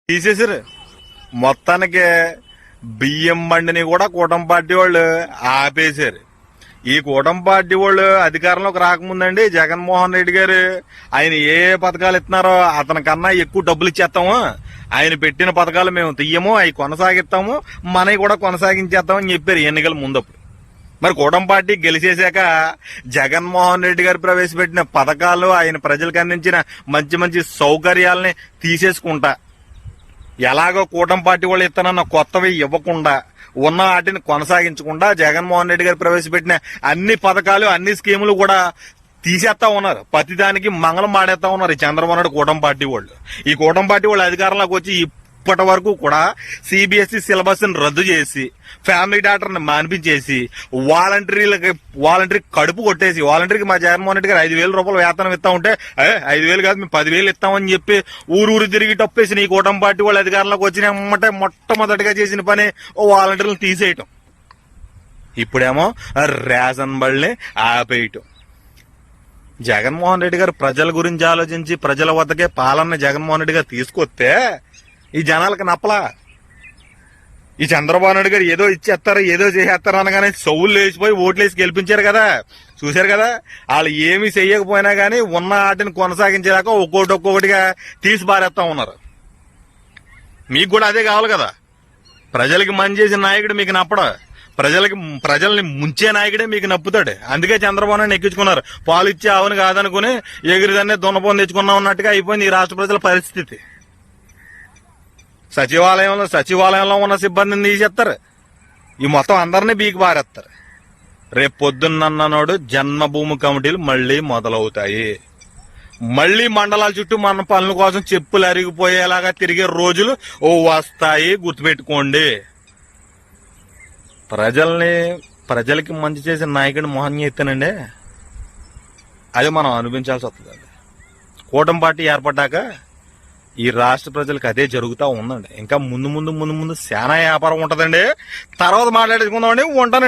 తీసేసారు. మొత్తానికి బియ్యం బండిని కూడా కూటమి పార్టీ వాళ్ళు ఆపేశారు. ఈ కూటమి పార్టీ వాళ్ళు అధికారంలోకి రాకముందండి జగన్మోహన్ రెడ్డి గారు ఆయన ఏ పథకాలు ఇస్తున్నారో అతని కన్నా ఎక్కువ డబ్బులు ఇచ్చేస్తాము, ఆయన పెట్టిన పథకాలు మేము తీయము, అవి కొనసాగిస్తాము, మనవి కూడా కొనసాగించేస్తామని చెప్పారు ఎన్నికల ముందప్పుడు. మరి కూటమి పార్టీ గెలిచేశాక జగన్మోహన్ రెడ్డి గారు ప్రవేశపెట్టిన పథకాలు, ఆయన ప్రజలకు అందించిన మంచి మంచి సౌకర్యాలని తీసేసుకుంటా, ఎలాగో కూటమి పార్టీ వాళ్ళు ఇస్తానన్న కొత్తవి ఇవ్వకుండా, ఉన్న వాటిని కొనసాగించకుండా జగన్మోహన్ రెడ్డి గారు ప్రవేశపెట్టిన అన్ని పథకాలు, అన్ని స్కీములు కూడా తీసేస్తా ఉన్నారు. ప్రతిదానికి మంగళం మాడేస్తా ఉన్నారు ఈ చంద్రబాబు నాయుడు కూటమి పార్టీ వాళ్ళు. ఈ కూటమి పార్టీ వాళ్ళు అధికారంలోకి వచ్చి ఇప్పటి వరకు కూడా సిబిఎస్ఈ సిలబస్ ని రద్దు చేసి, ఫ్యామిలీ డాక్టర్ని మానిపించేసి, వాలంటరీ కడుపు కొట్టేసి, వాలంటరీకి మా జగన్మోహన్ రెడ్డి గారు 5,000 రూపాయలు వేతనం ఇస్తా ఉంటే 5,000 కాదు మేము 10,000 ఇస్తామని చెప్పి ఊరు తిరిగి టప్పేసి ఈ కూటమి పార్టీ వాళ్ళు అధికారంలోకి వచ్చిన మొట్టమొదటిగా చేసిన పని వాలంటీర్లను తీసేయటం. ఇప్పుడేమో రేషన్ బళ్ళని ఆపేయటం. జగన్మోహన్ రెడ్డి గారు ప్రజల గురించి ఆలోచించి ప్రజల వద్దకే పాలన జగన్మోహన్ రెడ్డి గారు తీసుకొస్తే ఈ జనాలకు నప్పలా. ఈ చంద్రబాబు నాయుడు గారు ఏదో ఇచ్చేస్తారు, ఏదో చేసేస్తారు అనగానే సౌలు లేచిపోయి ఓట్లేసి గెలిపించారు కదా, చూశారు కదా. వాళ్ళు ఏమీ చెయ్యకపోయినా కానీ ఉన్న వాటిని కొనసాగించేదాకా ఒక్కొక్కటిగా తీసి పారేస్తా ఉన్నారు. మీకు కూడా అదే కావాలి కదా. ప్రజలకి మంచి చేసిన నాయకుడు మీకు నప్పడు, ప్రజల్ని ముంచే నాయకుడే మీకు నప్పుతాడు. అందుకే చంద్రబాబు నాయుడు ఎక్కించుకున్నారు. పాలు ఇచ్చే ఆవును కాదనుకుని ఎగిరిదాన్ని దున్నపోని తెచ్చుకున్నాం అన్నట్టుగా అయిపోయింది ఈ రాష్ట్ర ప్రజల పరిస్థితి. సచివాలయంలో ఉన్న సిబ్బందిని తీసేస్తారు, ఈ మొత్తం అందరినీ బీకి పారేస్తారు. రేపు పొద్దున్నన్నోడు జన్మభూమి కమిటీలు మళ్లీ మొదలవుతాయి. మళ్లీ మండలాల చుట్టూ మన పనుల కోసం చెప్పులు అరిగిపోయేలాగా తిరిగే రోజులు వస్తాయి, గుర్తుపెట్టుకోండి. ప్రజలకి మంచి చేసిన నాయకుడిని మోహన్ చేస్తానండి, అది మనం అనిపించాల్సి వస్తుంది. కూటమి పార్టీ ఏర్పడ్డాక ఈ రాష్ట్ర ప్రజలకు అదే జరుగుతూ ఉందండి. ఇంకా ముందు చాలా వ్యాపారం ఉంటుందండి. తర్వాత మాట్లాడేసుకుందామండి. ఉంటానండి.